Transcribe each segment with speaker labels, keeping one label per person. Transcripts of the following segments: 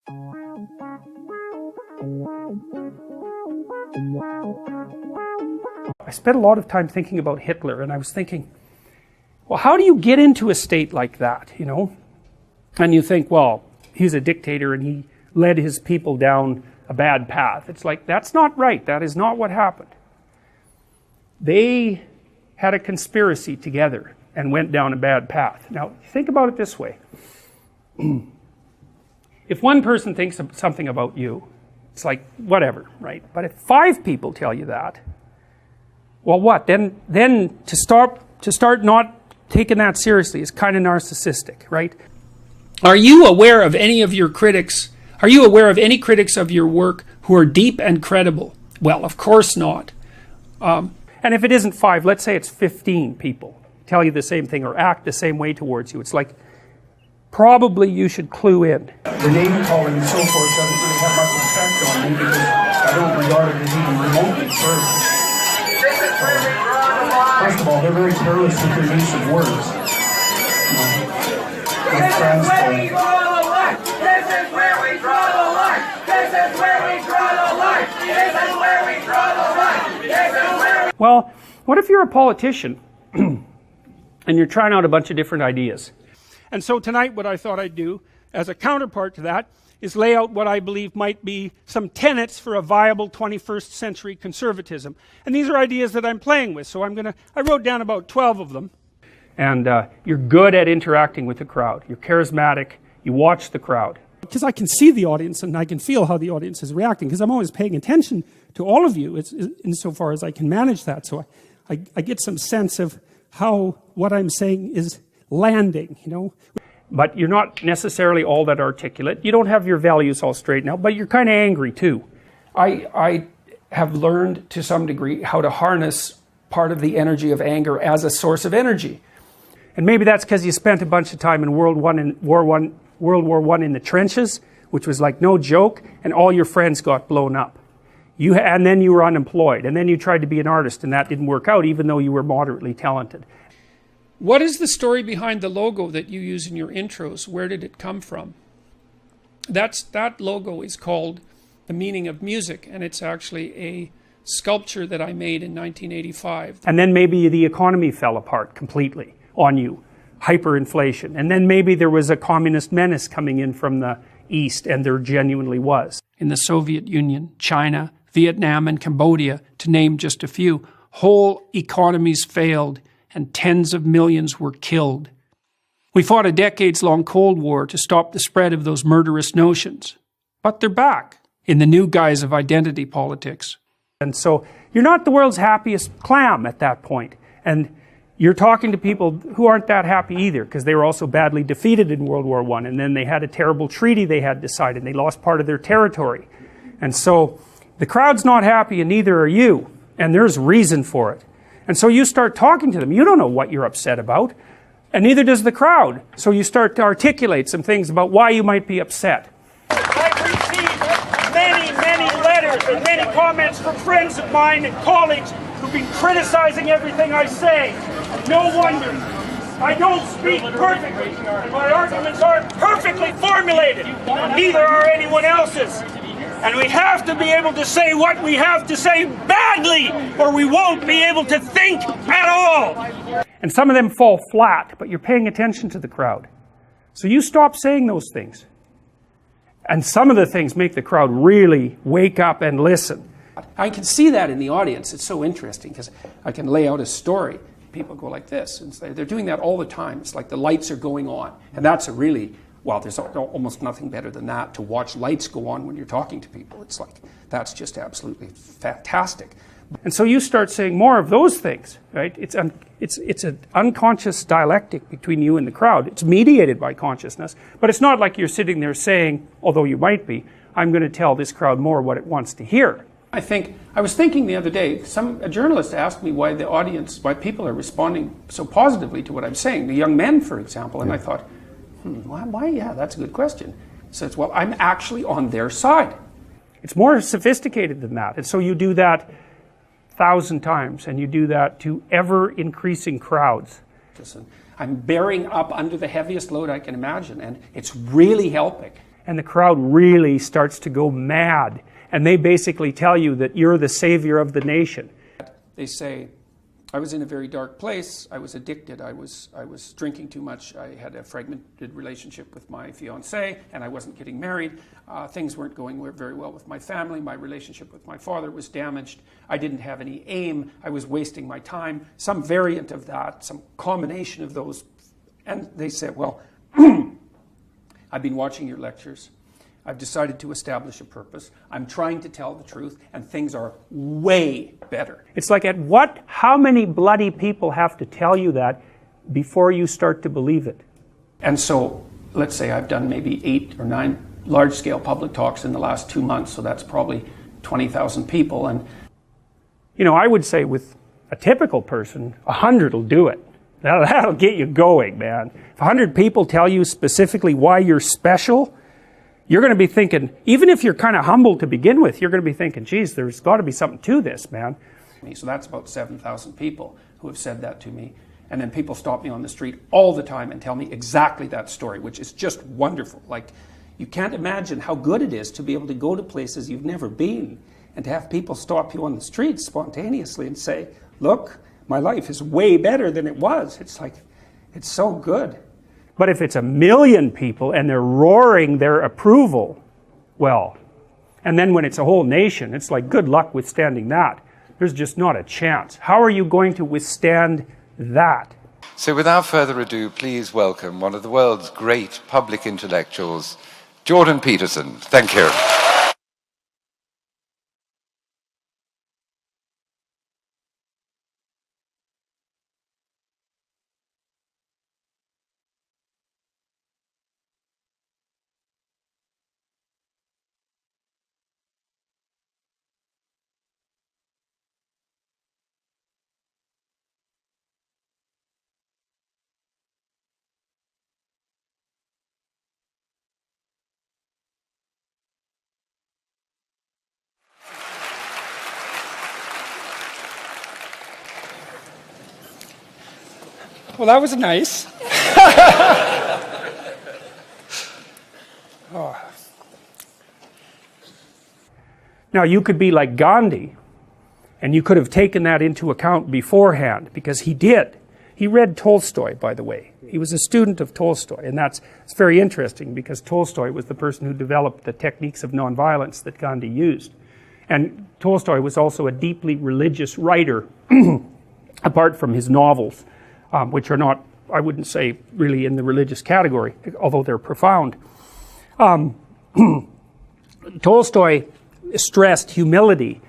Speaker 1: I spent a lot of time thinking about Hitler, and I was thinking, well, how do you get into a state like that, you know? And you think, well, he's a dictator and he led his people down a bad path. It's like, that's not right. That is not what happened. They had a conspiracy together and went down a bad path. Now, think about it this way. If one person thinks something about you, it's like, whatever, right? But if 5 people tell you that, well, what? Then to start not taking that seriously is kind of narcissistic, right? Are you aware of any of your critics? Are you aware of any critics of your work who are deep and credible? Well, of course not. And if it isn't 5, let's say it's 15 people tell you the same thing or act the same way towards you. It's like, probably you should clue in.
Speaker 2: The name calling and so forth doesn't really have much effect on me because I don't regard it as even remotely service. First of all, they're very careless with their use of words.
Speaker 3: This is where we draw the line. This is where we draw the line. This is where we draw the line. This is where we draw the line. This is where we...
Speaker 1: Well, what if you're a politician and you're trying out a bunch of different ideas? And so tonight what I thought I'd do, as a counterpart to that, is lay out what I believe might be some tenets for a viable 21st century conservatism. And these are ideas that I'm playing with, so I wrote down about 12 of them. And you're good at interacting with the crowd. You're charismatic. You watch the crowd. Because I can see the audience and I can feel how the audience is reacting, because I'm always paying attention to all of you insofar as I can manage that. So I get some sense of how what I'm saying is landing, you know. But you're not necessarily all that articulate. You don't have your values all straightened out, but you're kind of angry too. I have learned to some degree how to harness part of the energy of anger as a source of energy. And maybe that's because you spent a bunch of time in World War I in the trenches, which was like no joke, and all your friends got blown up. And then you were unemployed, and then you tried to be an artist, and that didn't work out, even though you were moderately talented. What is the story behind the logo that you use in your intros? Where did it come from? That logo is called The Meaning of Music, and it's actually a sculpture that I made in 1985. And then maybe the economy fell apart completely on you, hyperinflation. And then maybe there was a communist menace coming in from the East, and there genuinely was. In the Soviet Union, China, Vietnam, and Cambodia, to name just a few, whole economies failed and tens of millions were killed. We fought a decades-long Cold War to stop the spread of those murderous notions. But they're back in the new guise of identity politics. And so you're not the world's happiest clam at that point. And you're talking to people who aren't that happy either, because they were also badly defeated in World War I, and then they had a terrible treaty they had to sign, and they lost part of their territory. And so the crowd's not happy, and neither are you, and there's reason for it. And so you start talking to them. You don't know what you're upset about, and neither does the crowd. So you start to articulate some things about why you might be upset.
Speaker 4: I've received many letters and many comments from friends of mine and colleagues who've been criticizing everything I say. No wonder. I don't speak perfectly, and my arguments aren't perfectly formulated. Neither are anyone else's. And we have to be able to say what we have to say badly, or we won't be able to think at all.
Speaker 1: And some of them fall flat, but you're paying attention to the crowd. So you stop saying those things. And some of the things make the crowd really wake up and listen. I can see that in the audience. It's so interesting because I can lay out a story. People go like this, and they're doing that all the time. It's like the lights are going on. And that's a really, well, there's almost nothing better than that, to watch lights go on when you're talking to people. It's like, that's just absolutely fantastic. And so you start saying more of those things, right? It's an unconscious dialectic between you and the crowd. It's mediated by consciousness, but it's not like you're sitting there saying, although you might be, I'm going to tell this crowd more what it wants to hear. I was thinking the other day, a journalist asked me why why people are responding so positively to what I'm saying, the young men, for example, and I thought, why? Yeah, that's a good question. He says, well, I'm actually on their side. It's more sophisticated than that, and so you do that 1,000 times, and you do that to ever-increasing crowds. I'm bearing up under the heaviest load I can imagine, and it's really helping. and the crowd really starts to go mad. And they basically tell you that you're the savior of the nation.
Speaker 2: They say, I was in a very dark place. I was addicted. I was drinking too much. I had a fragmented relationship with my fiancée, and I wasn't getting married. Things weren't going very well with my family. My relationship with my father was damaged. I didn't have any aim. I was wasting my time. Some variant of that, some combination of those. And they said, well, I've been watching your lectures. I've decided to establish a purpose. I'm trying to tell the truth, and things are way better.
Speaker 1: It's like, how many bloody people have to tell you that before you start to believe it?
Speaker 2: And so, let's say I've done maybe 8 or 9 large-scale public talks in the last 2 months, so that's probably 20,000 people. And
Speaker 1: you know, I would say with a typical person, 100 will do it. That'll get you going, man. If 100 people tell you specifically why you're special, you're going to be thinking, even if you're kind of humble to begin with, you're going to be thinking, geez, there's got to be something to this, man.
Speaker 2: So that's about 7,000 people who have said that to me. And then people stop me on the street all the time and tell me exactly that story, which is just wonderful. Like, you can't imagine how good it is to be able to go to places you've never been and to have people stop you on the street spontaneously and say, look, my life is way better than it was. It's like, it's so good.
Speaker 1: But if it's 1 million people and they're roaring their approval, well, and then when it's a whole nation, it's like, good luck withstanding that. There's just not a chance. How are you going to withstand that?
Speaker 5: So without further ado, please welcome one of the world's great public intellectuals, Jordan Peterson. Thank you.
Speaker 2: Well, that was nice.
Speaker 1: Now, you could be like Gandhi, and you could have taken that into account beforehand, because he did. He read Tolstoy, by the way. He was a student of Tolstoy, and it's very interesting, because Tolstoy was the person who developed the techniques of nonviolence that Gandhi used. And Tolstoy was also a deeply religious writer, apart from his novels, which are not, I wouldn't say, really in the religious category, although they're profound. Tolstoy stressed humility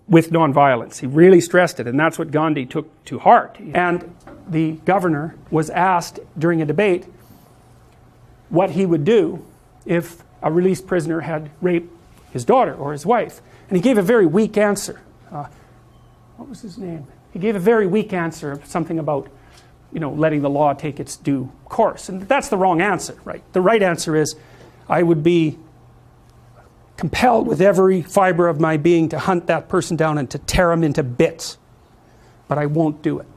Speaker 1: with nonviolence. He really stressed it, and that's what Gandhi took to heart. And the governor was asked during a debate what he would do if a released prisoner had raped his daughter or his wife. And he gave a very weak answer. What was his name? He gave a very weak answer of something about, letting the law take its due course. And that's the wrong answer, right? The right answer is, I would be compelled with every fiber of my being to hunt that person down and to tear him into bits. But I won't do it.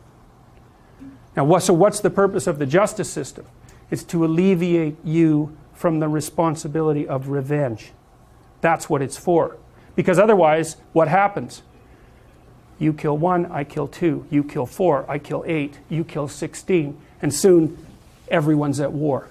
Speaker 1: Now, so what's the purpose of the justice system? It's to alleviate you from the responsibility of revenge. That's what it's for. Because otherwise, what happens? You kill 1, I kill 2. You kill 4, I kill 8. You kill 16. And soon, everyone's at war.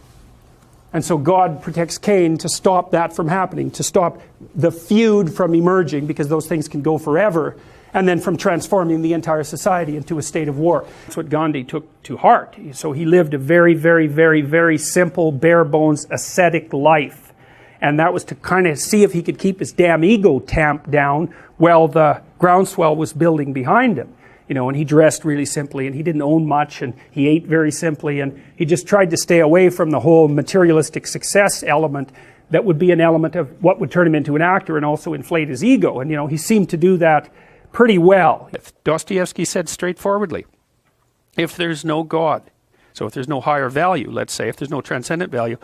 Speaker 1: And so God protects Cain to stop that from happening, to stop the feud from emerging, because those things can go forever, and then from transforming the entire society into a state of war. That's what Gandhi took to heart. So he lived a very, very, very, very simple, bare-bones, ascetic life. And that was to kind of see if he could keep his damn ego tamped down while the groundswell was building behind him. And he dressed really simply, and he didn't own much, and he ate very simply, and he just tried to stay away from the whole materialistic success element that would be an element of what would turn him into an actor and also inflate his ego. And, he seemed to do that pretty well. Dostoevsky said straightforwardly, if there's no God, so if there's no higher value, let's say, if there's no transcendent value,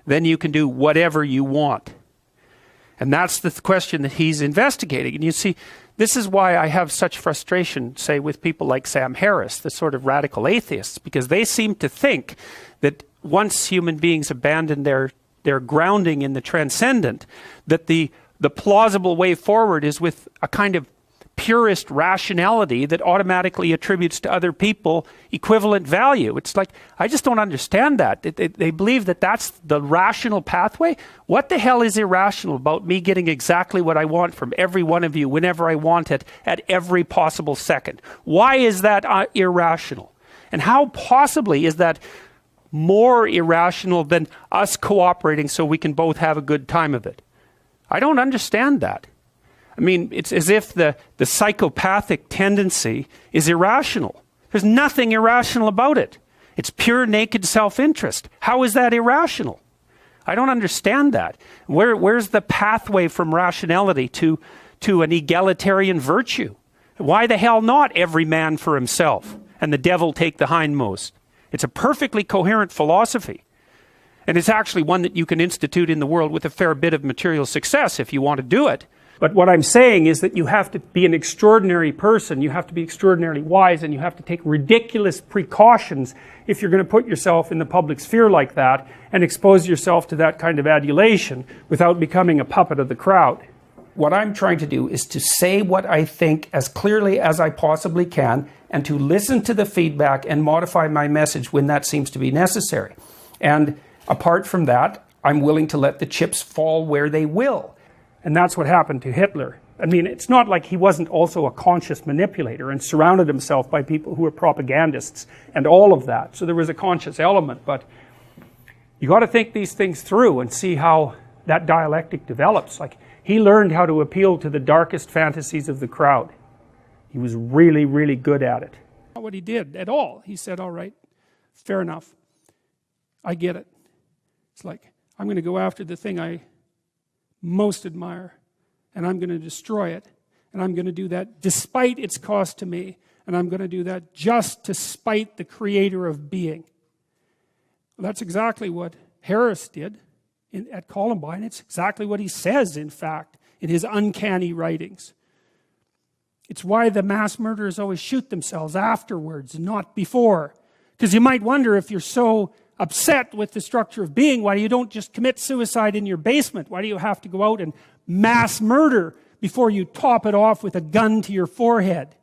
Speaker 1: then you can do whatever you want. And that's the question that he's investigating. And you see, this is why I have such frustration, say, with people like Sam Harris, the sort of radical atheists, because they seem to think that once human beings abandon their they're grounding in the transcendent, that the plausible way forward is with a kind of purist rationality that automatically attributes to other people equivalent value. It's like, I just don't understand that. They believe that that's the rational pathway. What the hell is irrational about me getting exactly what I want from every one of you whenever I want it at every possible second? Why is that irrational? And how possibly is that more irrational than us cooperating so we can both have a good time of it? I don't understand that. I mean, it's as if the psychopathic tendency is irrational. There's nothing irrational about it. It's pure naked self-interest. How is that irrational? I don't understand that. Where's the pathway from rationality to an egalitarian virtue? Why the hell not every man for himself and the devil take the hindmost? It's a perfectly coherent philosophy. And it's actually one that you can institute in the world with a fair bit of material success if you want to do it. But what I'm saying is that you have to be an extraordinary person, you have to be extraordinarily wise, and you have to take ridiculous precautions if you're going to put yourself in the public sphere like that and expose yourself to that kind of adulation without becoming a puppet of the crowd. What I'm trying to do is to say what I think as clearly as I possibly can and to listen to the feedback and modify my message when that seems to be necessary. And apart from that, I'm willing to let the chips fall where they will. And that's what happened to Hitler. I mean, it's not like he wasn't also a conscious manipulator and surrounded himself by people who were propagandists and all of that. So there was a conscious element, but you got to think these things through and see how that dialectic develops. Like, he learned how to appeal to the darkest fantasies of the crowd. He was really, really good at it. Not what he did at all. He said, all right, fair enough. I get it. It's like, I'm going to go after the thing I most admire, and I'm going to destroy it, and I'm going to do that despite its cost to me, and I'm going to do that just to spite the creator of being. Well, that's exactly what Harris did at Columbine. It's exactly what he says, in fact, in his uncanny writings. It's why the mass murderers always shoot themselves afterwards, not before. Because you might wonder, if you're so upset with the structure of being, why you don't just commit suicide in your basement? Why do you have to go out and mass murder before you top it off with a gun to your forehead?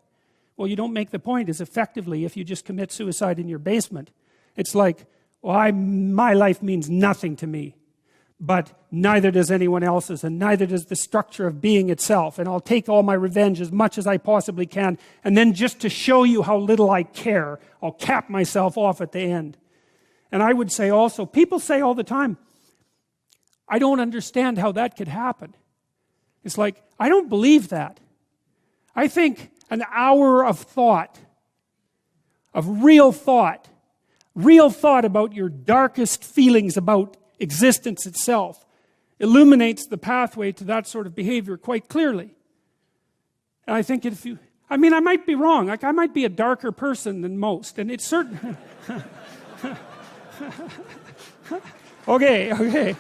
Speaker 1: Well, you don't make the point as effectively if you just commit suicide in your basement. It's like, well, my life means nothing to me, but neither does anyone else's, and neither does the structure of being itself, and I'll take all my revenge as much as I possibly can, and then just to show you how little I care, I'll cap myself off at the end. And I would say also, people say all the time, I don't understand how that could happen. It's like, I don't believe that. I think an hour of thought, of real thought about your darkest feelings about existence itself, illuminates the pathway to that sort of behavior quite clearly. And I think if you, I mean, I might be wrong. Like, I might be a darker person than most, and it's certain. Okay.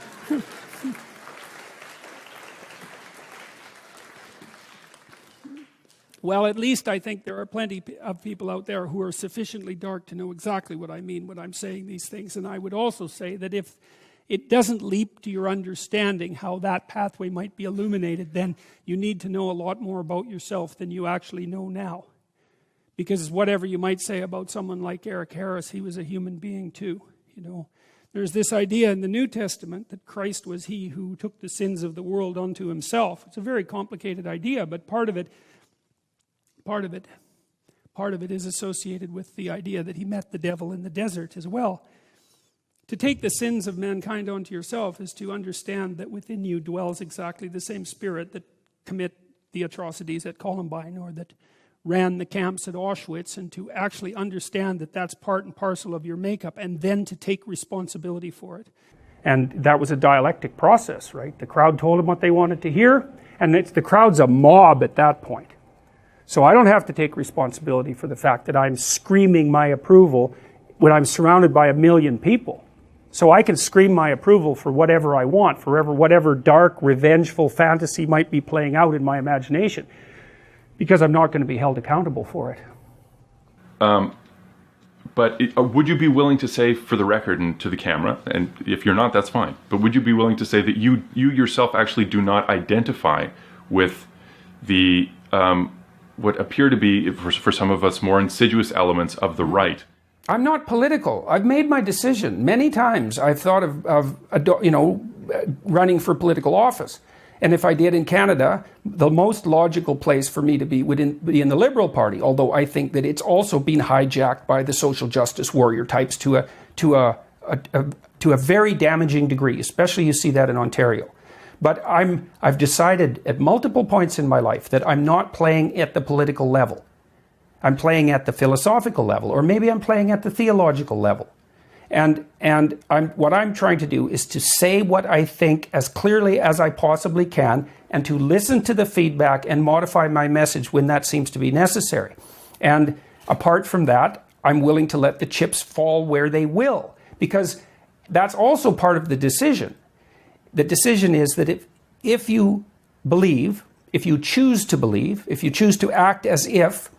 Speaker 1: Well, at least I think there are plenty of people out there who are sufficiently dark to know exactly what I mean when I'm saying these things. And I would also say that if it doesn't leap to your understanding how that pathway might be illuminated, then you need to know a lot more about yourself than you actually know now. Because whatever you might say about someone like Eric Harris, he was a human being too, you know. There's this idea in the New Testament that Christ was he who took the sins of the world unto himself. It's a very complicated idea, but part of it is associated with the idea that he met the devil in the desert as well. To take the sins of mankind onto yourself is to understand that within you dwells exactly the same spirit that commit the atrocities at Columbine or that ran the camps at Auschwitz, and to actually understand that that's part and parcel of your makeup, and then to take responsibility for it. And that was a dialectic process, right? The crowd told them what they wanted to hear, and the crowd's a mob at that point. So I don't have to take responsibility for the fact that I'm screaming my approval when I'm surrounded by 1 million people. So I can scream my approval for whatever I want, for whatever dark, revengeful fantasy might be playing out in my imagination, because I'm not going to be held accountable for it.
Speaker 6: But would you be willing to say, for the record and to the camera, and if you're not, that's fine, but would you be willing to say that you yourself actually do not identify with the what appear to be, for some of us, more insidious elements of the right?
Speaker 2: I'm not political. I've made my decision. Many times I've thought of running for political office. And if I did in Canada, the most logical place for me to be would be in the Liberal Party, although I think that it's also been hijacked by the social justice warrior types to a very damaging degree, especially you see that in Ontario. But I've decided at multiple points in my life that I'm not playing at the political level. I'm playing at the philosophical level, or maybe I'm playing at the theological level. And what I'm trying to do is to say what I think as clearly as I possibly can, and to listen to the feedback and modify my message when that seems to be necessary. And apart from that, I'm willing to let the chips fall where they will, because that's also part of the decision. The decision is that if you believe, if you choose to believe, if you choose to act as if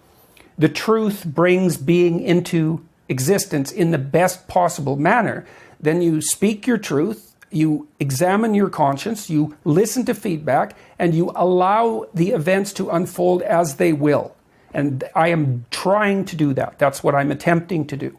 Speaker 2: the truth brings being into existence in the best possible manner, then you speak your truth, you examine your conscience, you listen to feedback, and you allow the events to unfold as they will. And I am trying to do that. That's what I'm attempting to do.